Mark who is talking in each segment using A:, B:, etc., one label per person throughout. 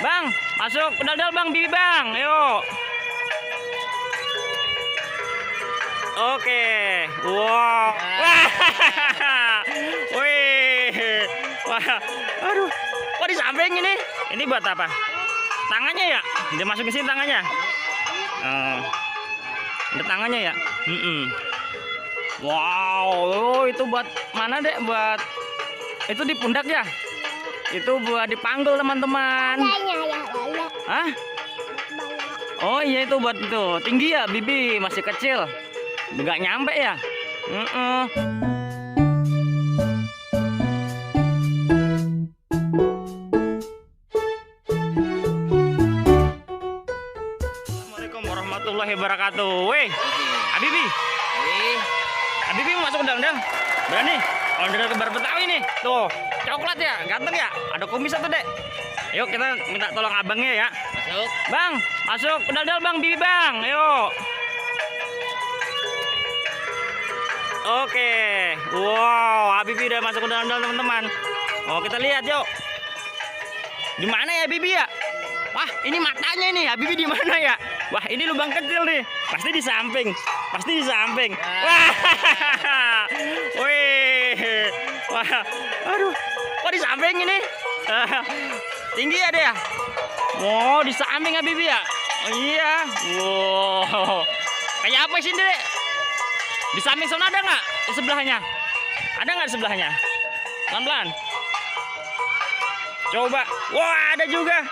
A: Bang, masuk dal bang, Bibi bang, yuk. Oke, wow, wah, wih, wah, aduh, kok di samping ini? Ini buat apa? Tangannya ya? Dia masukin sini tangannya. Ada tangannya ya? Wow, oh, itu buat mana dek? Buat itu di pundak ya? Itu buat dipanggul teman-teman. Hah? Oh iya itu buat itu tinggi ya, Bibi masih kecil, nggak nyampe ya. Assalamualaikum warahmatullahi wabarakatuh. Weh, Habibi. Habibi mau masuk undang-undang? Berani? Ondel kebar Betawi nih. Tuh, coklat ya, ganteng ya. Ada kumis satu, Dek. Yuk kita minta tolong abangnya ya.
B: Masuk.
A: Bang, masuk dal bang, Bibi bang. Yuk. Oke. Wow, Habibi udah masuk dal teman-teman. Oh, kita lihat yuk. Di mana ya Bibi ya? Wah, ini matanya ini. Habibi di mana ya? Wah, ini lubang kecil nih. Pasti di samping. Pasti di samping. Wah. Wih. Wah. Aduh. Kok di samping ini? Tinggi ya deh ya? Wow, di samping Habibi ya? Oh iya. Wow. Kayak apa sih Dek? Di samping sana ada nggak? Di sebelahnya? Ada nggak di sebelahnya? Pelan-pelan. Coba. Wah, ada juga.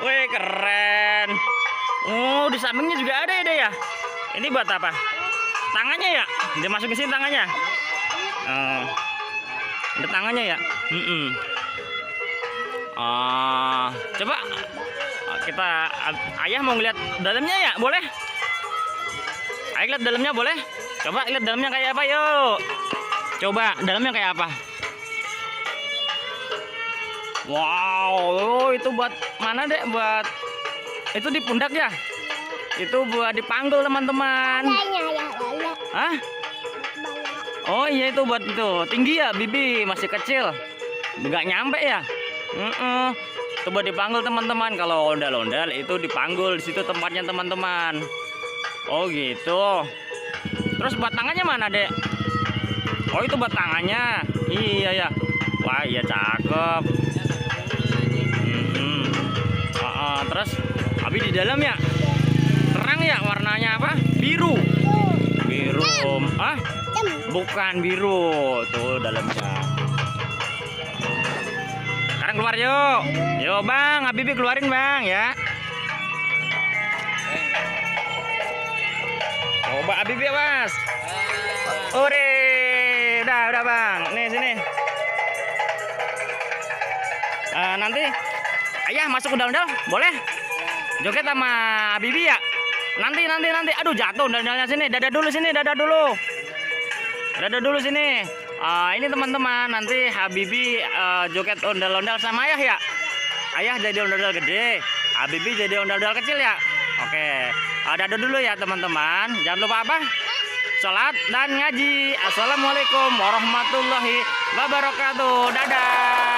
A: Wih, keren. Oh, di sampingnya juga ada ya deh ya? Ini buat apa? Tangannya ya? Dia masukin sini tangannya. Ada tangannya ya? Coba kita ayah mau ngeliat dalamnya ya, boleh? Ayah lihat dalamnya boleh? Coba lihat dalamnya kayak apa yuk. Coba dalamnya kayak apa? Wow, itu buat mana dek? Buat itu di pundak ya? Itu buat dipanggul teman-teman. Hah? Oh iya itu buat itu tinggi ya, Bibi masih kecil, nggak nyampe ya. Itu buat dipanggul teman-teman. Kalau ondel-ondel itu dipanggul di situ tempatnya teman-teman. Oh gitu. Terus buat tangannya mana dek? Oh itu buat tangannya. Iya ya. Wah iya cakep. Terus Abi di dalam ya? Terang ya, warnanya apa? Biru. Biru. Ah? Bukan biru. Tuh dalamnya. Sekarang keluar yuk. Yuk bang, Habibi keluarin bang ya. Coba Habibi mas. Ore, udah bang. Nih sini. Nanti ayah masuk undal-undal, boleh? Joget sama Habibi ya. Nanti. Aduh jatuh undal-undalnya sini. Dada dulu sini, dada dulu. Dada dulu sini. Ini teman-teman, nanti Habibi joget ondel-ondel sama ayah ya. Ayah jadi ondel-ondel gede, Habibi jadi ondel-ondel kecil ya. Oke, dada dulu ya teman-teman. Jangan lupa apa? Sholat dan ngaji. Assalamualaikum warahmatullahi wabarakatuh. Dadah.